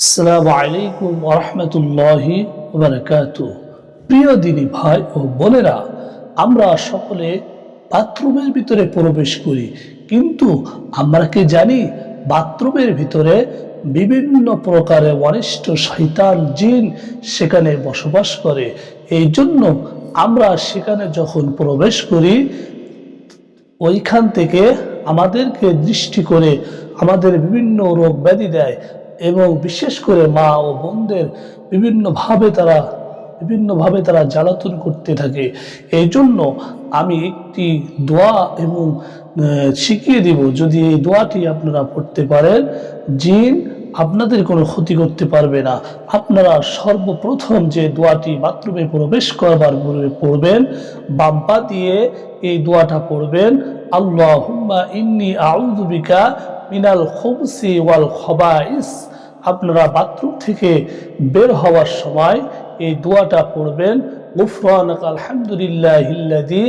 আসসালামু আলাইকুম ওয়া রাহমাতুল্লাহি ওয়া বারাকাতুহু। প্রিয় দিনী ভাই ও বোনেরা, আমরা সকলে বাথরুমের ভিতরে প্রবেশ করি, কিন্তু আমরা কি জানি বাথরুমের ভিতরে বিভিন্ন প্রকারের অনিষ্ট শয়তান জিন সেখানে বসবাস করে। এই জন্য আমরা সেখানে যখন প্রবেশ করি, ওইখান থেকে আমাদেরকে দৃষ্টি করে আমাদের বিভিন্ন রোগ ব্যাধি দেয়, এবং বিশেষ করে মা ও বোনদের বিভিন্নভাবে তারা জ্বালাতন করতে থাকে। এই জন্য আমি একটি দোয়া এবং শিখিয়ে দিব, যদি এই দোয়াটি আপনারা পড়তে পারেন, জিন আপনাদের কোনো ক্ষতি করতে পারবে না। আপনারা সর্বপ্রথম যে দোয়াটি বাথরুমে প্রবেশ করবার পূর্বে পড়বেন, বাম পা দিয়ে এই দোয়াটা পড়বেন, আল্লাহুম্মা ইন্নী আউযু বিকা মিনাল খুবসি ওয়াল খবাইস। আপনারা বাথরুম থেকে বের হওয়ার সময় এই দোয়াটা পড়বেন, গুফরানাকা আলহামদুলিল্লাহিল্লাযী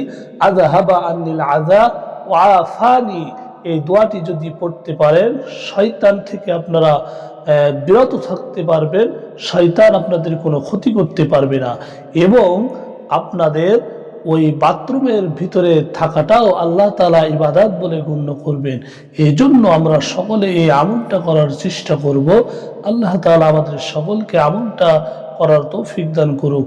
আযহাবা আন্নিল আযা ওয়া আফানি। এই দোয়াটি যদি পড়তে পারেন, শয়তান থেকে আপনারা বিরত থাকতে পারবেন, শয়তান আপনাদের কোনো ক্ষতি করতে পারবে না, এবং আপনাদের ওই বাথরুমের ভিতরে থাকাটাও আল্লাহ তাআলা ইবাদত বলে গণ্য করবেন। এই জন্য আমরা সকলে এই আমলটা করার চেষ্টা করব। আল্লাহ তাআলা আমাদের সকলকে আমলটা করার তৌফিক দান করুক।